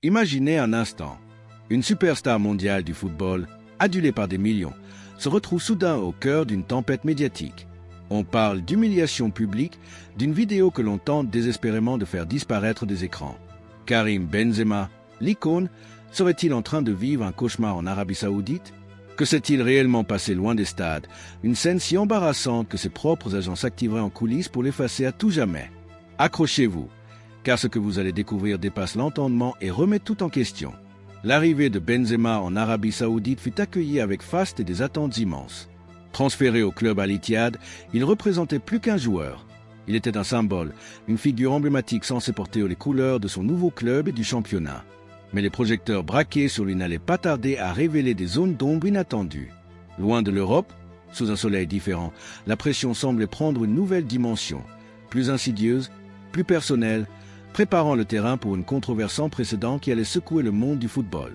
Imaginez un instant, une superstar mondiale du football, adulée par des millions, se retrouve soudain au cœur d'une tempête médiatique. On parle d'humiliation publique, d'une vidéo que l'on tente désespérément de faire disparaître des écrans. Karim Benzema, l'icône, serait-il en train de vivre un cauchemar en Arabie Saoudite? Que s'est-il réellement passé loin des stades? Une scène si embarrassante que ses propres agents s'activeraient en coulisses pour l'effacer à tout jamais. Accrochez-vous, car ce que vous allez découvrir dépasse l'entendement et remet tout en question. L'arrivée de Benzema en Arabie Saoudite fut accueillie avec faste et des attentes immenses. Transféré au club Al-Ittihad, il représentait plus qu'un joueur. Il était un symbole, une figure emblématique censée porter les couleurs de son nouveau club et du championnat. Mais les projecteurs braqués sur lui n'allaient pas tarder à révéler des zones d'ombre inattendues. Loin de l'Europe, sous un soleil différent, la pression semblait prendre une nouvelle dimension, plus insidieuse, plus personnelle, préparant le terrain pour une controverse sans précédent qui allait secouer le monde du football.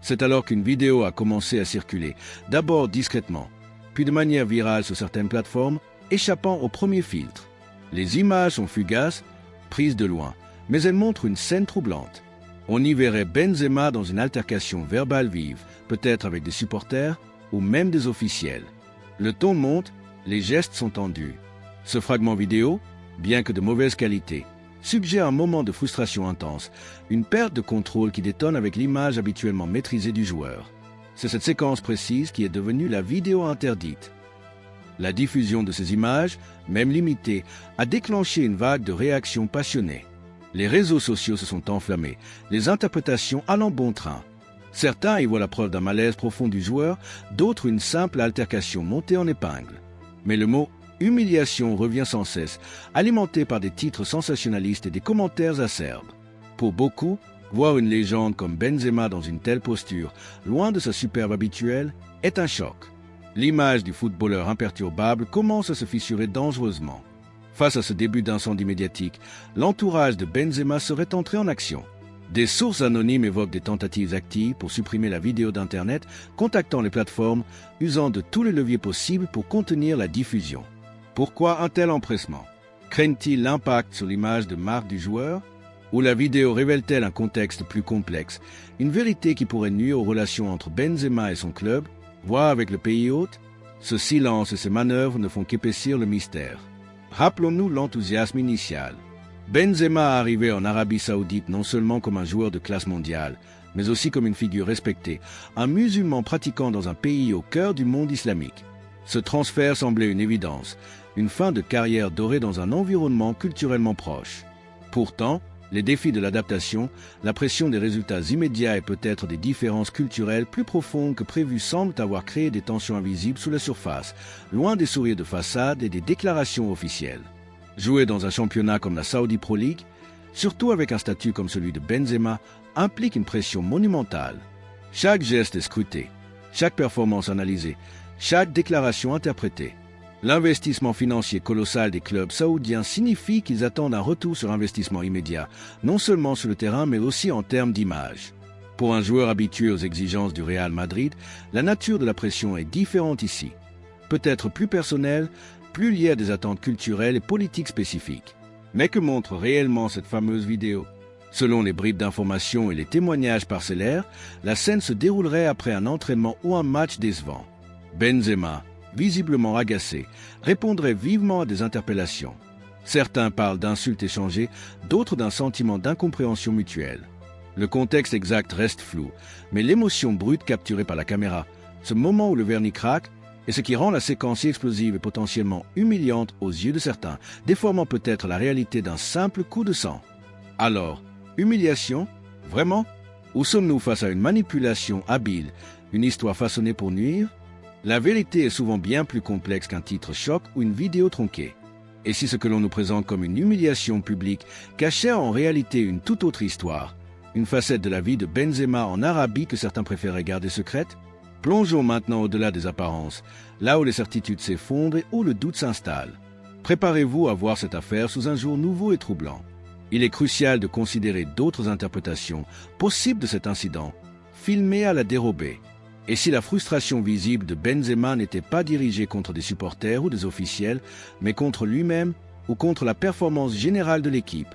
C'est alors qu'une vidéo a commencé à circuler, d'abord discrètement, puis de manière virale sur certaines plateformes, échappant au premier filtre. Les images sont fugaces, prises de loin, mais elles montrent une scène troublante. On y verrait Benzema dans une altercation verbale vive, peut-être avec des supporters ou même des officiels. Le ton monte, les gestes sont tendus. Ce fragment vidéo, bien que de mauvaise qualité, suggère un moment de frustration intense, une perte de contrôle qui détonne avec l'image habituellement maîtrisée du joueur. C'est cette séquence précise qui est devenue la vidéo interdite. La diffusion de ces images, même limitée, a déclenché une vague de réactions passionnées. Les réseaux sociaux se sont enflammés, les interprétations allant bon train. Certains y voient la preuve d'un malaise profond du joueur, d'autres une simple altercation montée en épingle. Mais le mot « humiliation » revient sans cesse, alimenté par des titres sensationnalistes et des commentaires acerbes. Pour beaucoup, voir une légende comme Benzema dans une telle posture, loin de sa superbe habituelle, est un choc. L'image du footballeur imperturbable commence à se fissurer dangereusement. Face à ce début d'incendie médiatique, l'entourage de Benzema serait entré en action. Des sources anonymes évoquent des tentatives actives pour supprimer la vidéo d'Internet, contactant les plateformes, usant de tous les leviers possibles pour contenir la diffusion. Pourquoi un tel empressement? Craignent-ils l'impact sur l'image de marque du joueur? Ou la vidéo révèle-t-elle un contexte plus complexe, une vérité qui pourrait nuire aux relations entre Benzema et son club, voire avec le pays hôte? Ce silence et ces manœuvres ne font qu'épaissir le mystère. Rappelons-nous l'enthousiasme initial. Benzema arrivait en Arabie Saoudite non seulement comme un joueur de classe mondiale, mais aussi comme une figure respectée, un musulman pratiquant dans un pays au cœur du monde islamique. Ce transfert semblait une évidence, une fin de carrière dorée dans un environnement culturellement proche. Pourtant, les défis de l'adaptation, la pression des résultats immédiats et peut-être des différences culturelles plus profondes que prévues semblent avoir créé des tensions invisibles sous la surface, loin des sourires de façade et des déclarations officielles. Jouer dans un championnat comme la Saudi Pro League, surtout avec un statut comme celui de Benzema, implique une pression monumentale. Chaque geste est scruté, chaque performance analysée, chaque déclaration interprétée. L'investissement financier colossal des clubs saoudiens signifie qu'ils attendent un retour sur investissement immédiat, non seulement sur le terrain mais aussi en termes d'image. Pour un joueur habitué aux exigences du Real Madrid, la nature de la pression est différente ici. Peut-être plus personnelle, plus liée à des attentes culturelles et politiques spécifiques. Mais que montre réellement cette fameuse vidéo? Selon les bribes d'informations et les témoignages parcellaires, la scène se déroulerait après un entraînement ou un match décevant. Benzema, visiblement agacé, répondrait vivement à des interpellations. Certains parlent d'insultes échangées, d'autres d'un sentiment d'incompréhension mutuelle. Le contexte exact reste flou, mais l'émotion brute capturée par la caméra, ce moment où le vernis craque, est ce qui rend la séquence explosive et potentiellement humiliante aux yeux de certains, déformant peut-être la réalité d'un simple coup de sang. Alors, humiliation? Vraiment? Ou sommes-nous face à une manipulation habile, une histoire façonnée pour nuire? La vérité est souvent bien plus complexe qu'un titre choc ou une vidéo tronquée. Et si ce que l'on nous présente comme une humiliation publique cachait en réalité une toute autre histoire, une facette de la vie de Benzema en Arabie que certains préféraient garder secrète? Plongeons maintenant au-delà des apparences, là où les certitudes s'effondrent et où le doute s'installe. Préparez-vous à voir cette affaire sous un jour nouveau et troublant. Il est crucial de considérer d'autres interprétations possibles de cet incident, filmées à la dérobée. Et si la frustration visible de Benzema n'était pas dirigée contre des supporters ou des officiels, mais contre lui-même ou contre la performance générale de l'équipe?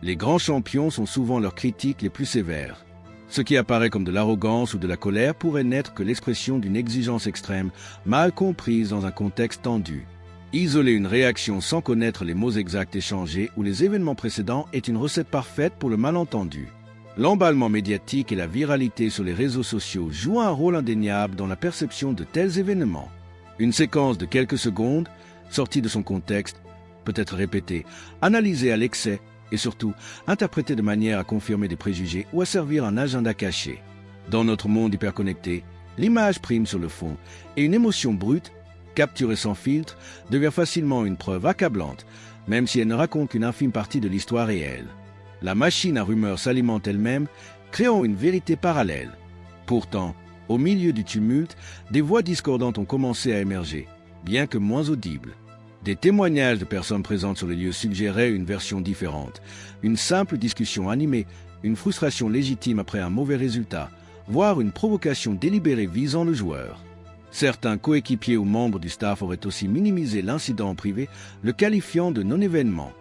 Les grands champions sont souvent leurs critiques les plus sévères. Ce qui apparaît comme de l'arrogance ou de la colère pourrait n'être que l'expression d'une exigence extrême, mal comprise dans un contexte tendu. Isoler une réaction sans connaître les mots exacts échangés ou les événements précédents est une recette parfaite pour le malentendu. L'emballement médiatique et la viralité sur les réseaux sociaux jouent un rôle indéniable dans la perception de tels événements. Une séquence de quelques secondes, sortie de son contexte, peut être répétée, analysée à l'excès et surtout interprétée de manière à confirmer des préjugés ou à servir un agenda caché. Dans notre monde hyperconnecté, l'image prime sur le fond et une émotion brute, capturée sans filtre, devient facilement une preuve accablante, même si elle ne raconte qu'une infime partie de l'histoire réelle. La machine à rumeurs s'alimente elle-même, créant une vérité parallèle. Pourtant, au milieu du tumulte, des voix discordantes ont commencé à émerger, bien que moins audibles. Des témoignages de personnes présentes sur les lieux suggéraient une version différente, une simple discussion animée, une frustration légitime après un mauvais résultat, voire une provocation délibérée visant le joueur. Certains coéquipiers ou membres du staff auraient aussi minimisé l'incident en privé, le qualifiant de non-événement.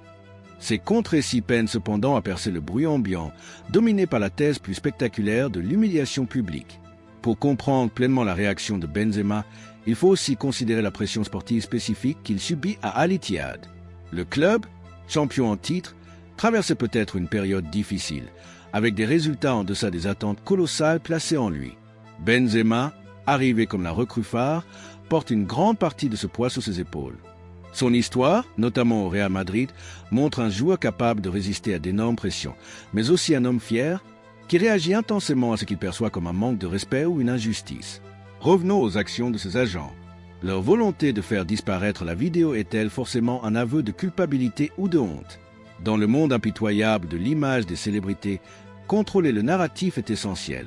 Ces contre-récits peinent cependant à percer le bruit ambiant, dominé par la thèse plus spectaculaire de l'humiliation publique. Pour comprendre pleinement la réaction de Benzema, il faut aussi considérer la pression sportive spécifique qu'il subit à Al Ittihad. Le club, champion en titre, traversait peut-être une période difficile, avec des résultats en deçà des attentes colossales placées en lui. Benzema, arrivé comme la recrue phare, porte une grande partie de ce poids sur ses épaules. Son histoire, notamment au Real Madrid, montre un joueur capable de résister à d'énormes pressions, mais aussi un homme fier, qui réagit intensément à ce qu'il perçoit comme un manque de respect ou une injustice. Revenons aux actions de ses agents. Leur volonté de faire disparaître la vidéo est-elle forcément un aveu de culpabilité ou de honte? Dans le monde impitoyable de l'image des célébrités, contrôler le narratif est essentiel.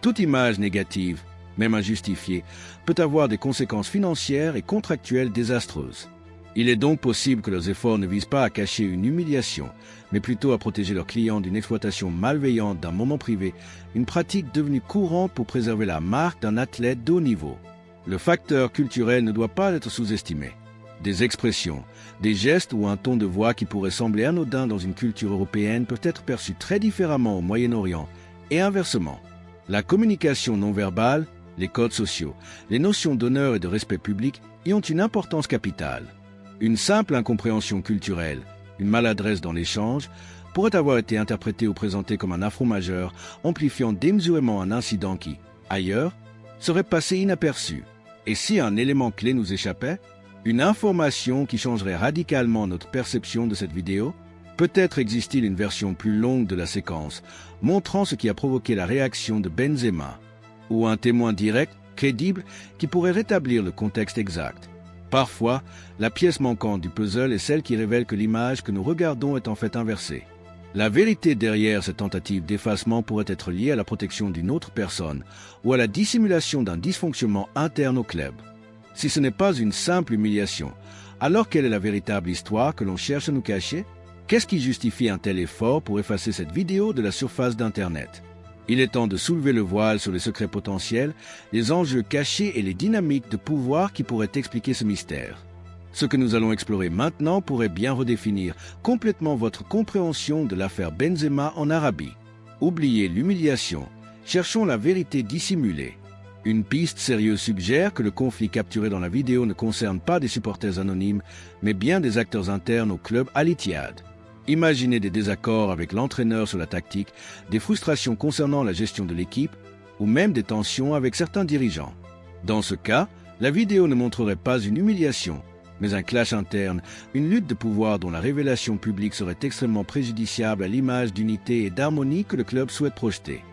Toute image négative, même injustifiée, peut avoir des conséquences financières et contractuelles désastreuses. Il est donc possible que leurs efforts ne visent pas à cacher une humiliation, mais plutôt à protéger leurs clients d'une exploitation malveillante d'un moment privé, une pratique devenue courante pour préserver la marque d'un athlète de haut niveau. Le facteur culturel ne doit pas être sous-estimé. Des expressions, des gestes ou un ton de voix qui pourraient sembler anodins dans une culture européenne peuvent être perçus très différemment au Moyen-Orient, et inversement. La communication non verbale, les codes sociaux, les notions d'honneur et de respect public y ont une importance capitale. Une simple incompréhension culturelle, une maladresse dans l'échange, pourrait avoir été interprétée ou présentée comme un affront majeur, amplifiant démesurément un incident qui, ailleurs, serait passé inaperçu. Et si un élément clé nous échappait, une information qui changerait radicalement notre perception de cette vidéo, peut-être existe-t-il une version plus longue de la séquence, montrant ce qui a provoqué la réaction de Benzema, ou un témoin direct, crédible, qui pourrait rétablir le contexte exact. Parfois, la pièce manquante du puzzle est celle qui révèle que l'image que nous regardons est en fait inversée. La vérité derrière cette tentative d'effacement pourrait être liée à la protection d'une autre personne ou à la dissimulation d'un dysfonctionnement interne au club. Si ce n'est pas une simple humiliation, alors quelle est la véritable histoire que l'on cherche à nous cacher? Qu'est-ce qui justifie un tel effort pour effacer cette vidéo de la surface d'Internet? Il est temps de soulever le voile sur les secrets potentiels, les enjeux cachés et les dynamiques de pouvoir qui pourraient expliquer ce mystère. Ce que nous allons explorer maintenant pourrait bien redéfinir complètement votre compréhension de l'affaire Benzema en Arabie. Oubliez l'humiliation, cherchons la vérité dissimulée. Une piste sérieuse suggère que le conflit capturé dans la vidéo ne concerne pas des supporters anonymes, mais bien des acteurs internes au club Al Ittihad. Imaginez des désaccords avec l'entraîneur sur la tactique, des frustrations concernant la gestion de l'équipe, ou même des tensions avec certains dirigeants. Dans ce cas, la vidéo ne montrerait pas une humiliation, mais un clash interne, une lutte de pouvoir dont la révélation publique serait extrêmement préjudiciable à l'image d'unité et d'harmonie que le club souhaite projeter.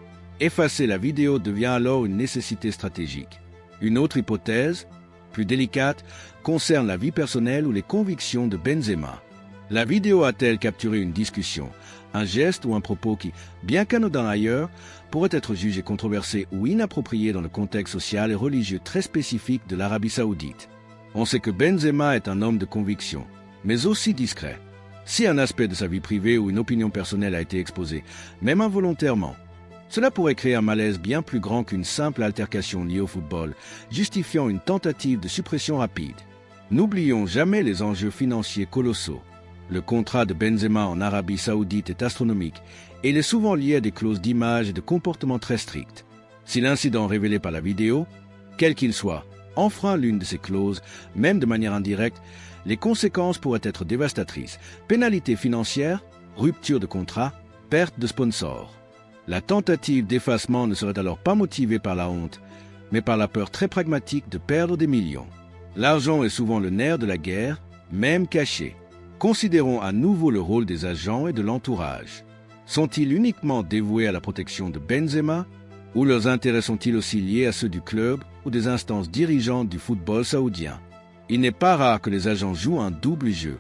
Effacer la vidéo devient alors une nécessité stratégique. Une autre hypothèse, plus délicate, concerne la vie personnelle ou les convictions de Benzema. La vidéo a-t-elle capturé une discussion, un geste ou un propos qui, bien qu'anodin ailleurs, pourrait être jugé controversé ou inapproprié dans le contexte social et religieux très spécifique de l'Arabie Saoudite? On sait que Benzema est un homme de conviction, mais aussi discret. Si un aspect de sa vie privée ou une opinion personnelle a été exposé, même involontairement, cela pourrait créer un malaise bien plus grand qu'une simple altercation liée au football, justifiant une tentative de suppression rapide. N'oublions jamais les enjeux financiers colossaux. Le contrat de Benzema en Arabie Saoudite est astronomique et il est souvent lié à des clauses d'image et de comportement très strictes. Si l'incident révélé par la vidéo, quel qu'il soit, enfreint l'une de ces clauses, même de manière indirecte, les conséquences pourraient être dévastatrices. Pénalités financières, rupture de contrat, perte de sponsors. La tentative d'effacement ne serait alors pas motivée par la honte, mais par la peur très pragmatique de perdre des millions. L'argent est souvent le nerf de la guerre, même caché. Considérons à nouveau le rôle des agents et de l'entourage. Sont-ils uniquement dévoués à la protection de Benzema, ou leurs intérêts sont-ils aussi liés à ceux du club ou des instances dirigeantes du football saoudien? Il n'est pas rare que les agents jouent un double jeu,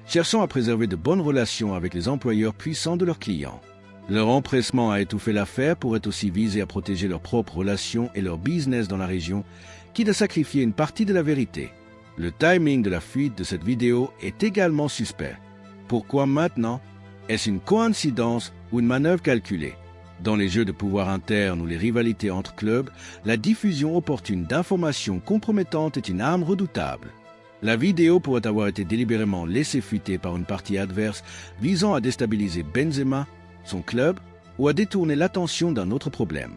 cherchant à préserver de bonnes relations avec les employeurs puissants de leurs clients. Leur empressement à étouffer l'affaire pourrait aussi viser à protéger leurs propres relations et leur business dans la région, quitte à sacrifier une partie de la vérité. Le timing de la fuite de cette vidéo est également suspect. Pourquoi maintenant? Est-ce une coïncidence ou une manœuvre calculée? Dans les jeux de pouvoir interne ou les rivalités entre clubs, la diffusion opportune d'informations compromettantes est une arme redoutable. La vidéo pourrait avoir été délibérément laissée fuiter par une partie adverse visant à déstabiliser Benzema, son club, ou à détourner l'attention d'un autre problème.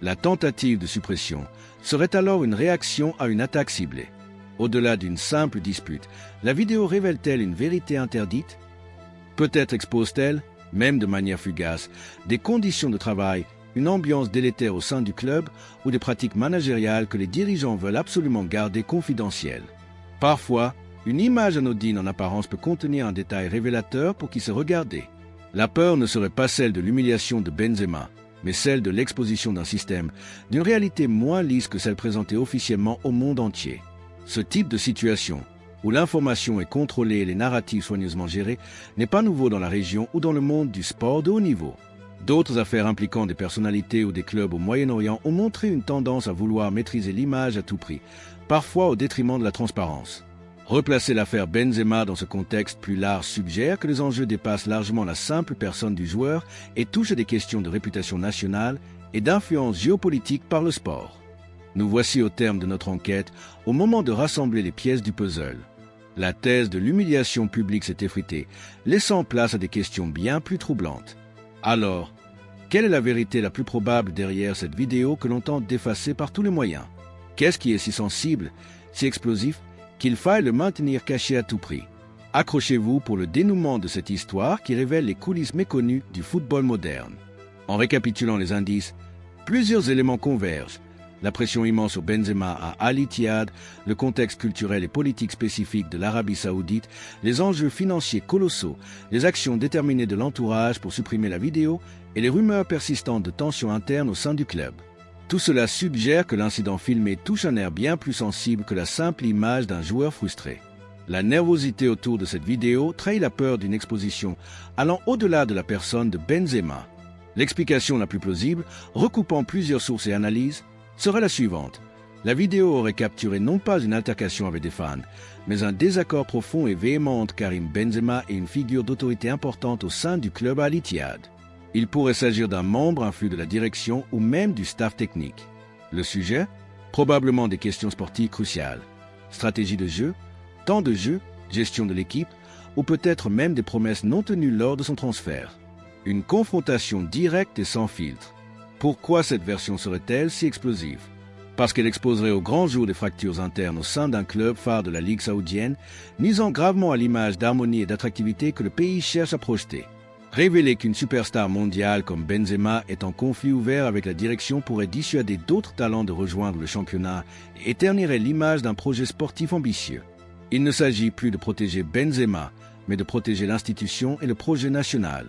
La tentative de suppression serait alors une réaction à une attaque ciblée. Au-delà d'une simple dispute, la vidéo révèle-t-elle une vérité interdite? Peut-être expose-t-elle, même de manière fugace, des conditions de travail, une ambiance délétère au sein du club ou des pratiques managériales que les dirigeants veulent absolument garder confidentielles. Parfois, une image anodine en apparence peut contenir un détail révélateur pour qui se regarder. La peur ne serait pas celle de l'humiliation de Benzema, mais celle de l'exposition d'un système, d'une réalité moins lisse que celle présentée officiellement au monde entier. Ce type de situation, où l'information est contrôlée et les narratifs soigneusement gérés, n'est pas nouveau dans la région ou dans le monde du sport de haut niveau. D'autres affaires impliquant des personnalités ou des clubs au Moyen-Orient ont montré une tendance à vouloir maîtriser l'image à tout prix, parfois au détriment de la transparence. Replacer l'affaire Benzema dans ce contexte plus large suggère que les enjeux dépassent largement la simple personne du joueur et touchent à des questions de réputation nationale et d'influence géopolitique par le sport. Nous voici au terme de notre enquête, au moment de rassembler les pièces du puzzle. La thèse de l'humiliation publique s'est effritée, laissant place à des questions bien plus troublantes. Alors, quelle est la vérité la plus probable derrière cette vidéo que l'on tente d'effacer par tous les moyens? Qu'est-ce qui est si sensible, si explosif, qu'il faille le maintenir caché à tout prix? Accrochez-vous pour le dénouement de cette histoire qui révèle les coulisses méconnues du football moderne. En récapitulant les indices, plusieurs éléments convergent. La pression immense sur Benzema à Al-Ittihad, le contexte culturel et politique spécifique de l'Arabie Saoudite, les enjeux financiers colossaux, les actions déterminées de l'entourage pour supprimer la vidéo et les rumeurs persistantes de tensions internes au sein du club. Tout cela suggère que l'incident filmé touche un nerf bien plus sensible que la simple image d'un joueur frustré. La nervosité autour de cette vidéo trahit la peur d'une exposition allant au-delà de la personne de Benzema. L'explication la plus plausible, recoupant plusieurs sources et analyses, serait la suivante. La vidéo aurait capturé non pas une altercation avec des fans, mais un désaccord profond et véhément entre Karim Benzema et une figure d'autorité importante au sein du club Al-Ittihad. Il pourrait s'agir d'un membre influent de la direction ou même du staff technique. Le sujet? Probablement des questions sportives cruciales. Stratégie de jeu, temps de jeu, gestion de l'équipe, ou peut-être même des promesses non tenues lors de son transfert. Une confrontation directe et sans filtre. Pourquoi cette version serait-elle si explosive? Parce qu'elle exposerait au grand jour des fractures internes au sein d'un club phare de la Ligue saoudienne, nuisant gravement à l'image d'harmonie et d'attractivité que le pays cherche à projeter. Révéler qu'une superstar mondiale comme Benzema est en conflit ouvert avec la direction pourrait dissuader d'autres talents de rejoindre le championnat et ternirait l'image d'un projet sportif ambitieux. Il ne s'agit plus de protéger Benzema, mais de protéger l'institution et le projet national.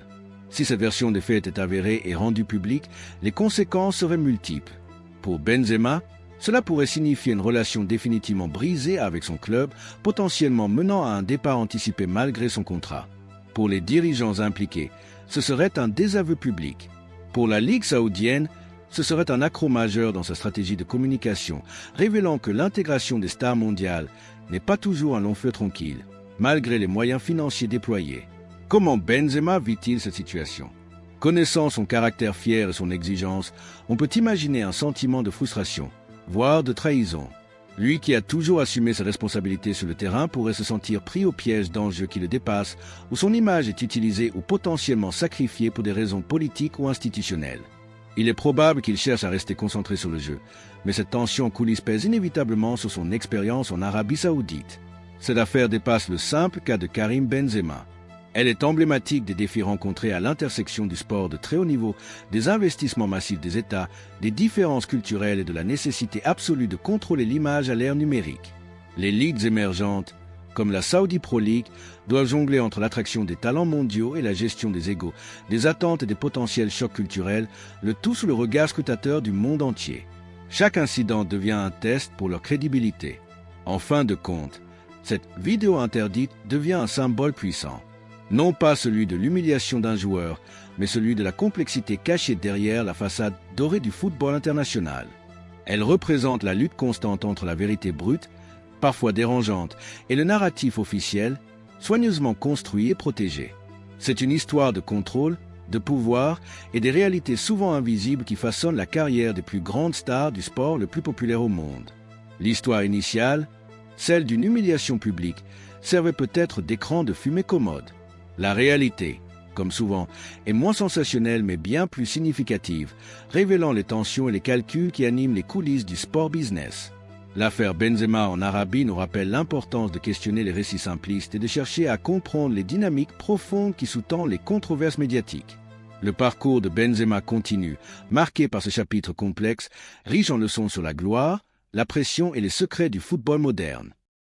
Si cette version des faits était avérée et rendue publique, les conséquences seraient multiples. Pour Benzema, cela pourrait signifier une relation définitivement brisée avec son club, potentiellement menant à un départ anticipé malgré son contrat. Pour les dirigeants impliqués, ce serait un désaveu public. Pour la Ligue saoudienne, ce serait un accroc majeur dans sa stratégie de communication, révélant que l'intégration des stars mondiales n'est pas toujours un long feu tranquille, malgré les moyens financiers déployés. Comment Benzema vit-il cette situation? Connaissant son caractère fier et son exigence, on peut imaginer un sentiment de frustration, voire de trahison. Lui qui a toujours assumé ses responsabilités sur le terrain pourrait se sentir pris au piège d'enjeux qui le dépassent, où son image est utilisée ou potentiellement sacrifiée pour des raisons politiques ou institutionnelles. Il est probable qu'il cherche à rester concentré sur le jeu, mais cette tension en coulisses pèse inévitablement sur son expérience en Arabie Saoudite. Cette affaire dépasse le simple cas de Karim Benzema. Elle est emblématique des défis rencontrés à l'intersection du sport de très haut niveau, des investissements massifs des États, des différences culturelles et de la nécessité absolue de contrôler l'image à l'ère numérique. Les ligues émergentes, comme la Saudi Pro League, doivent jongler entre l'attraction des talents mondiaux et la gestion des égos, des attentes et des potentiels chocs culturels, le tout sous le regard scrutateur du monde entier. Chaque incident devient un test pour leur crédibilité. En fin de compte, cette vidéo interdite devient un symbole puissant. Non pas celui de l'humiliation d'un joueur, mais celui de la complexité cachée derrière la façade dorée du football international. Elle représente la lutte constante entre la vérité brute, parfois dérangeante, et le narratif officiel, soigneusement construit et protégé. C'est une histoire de contrôle, de pouvoir et des réalités souvent invisibles qui façonnent la carrière des plus grandes stars du sport le plus populaire au monde. L'histoire initiale, celle d'une humiliation publique, servait peut-être d'écran de fumée commode. La réalité, comme souvent, est moins sensationnelle mais bien plus significative, révélant les tensions et les calculs qui animent les coulisses du sport business. L'affaire Benzema en Arabie nous rappelle l'importance de questionner les récits simplistes et de chercher à comprendre les dynamiques profondes qui sous-tendent les controverses médiatiques. Le parcours de Benzema continue, marqué par ce chapitre complexe, riche en leçons sur la gloire, la pression et les secrets du football moderne.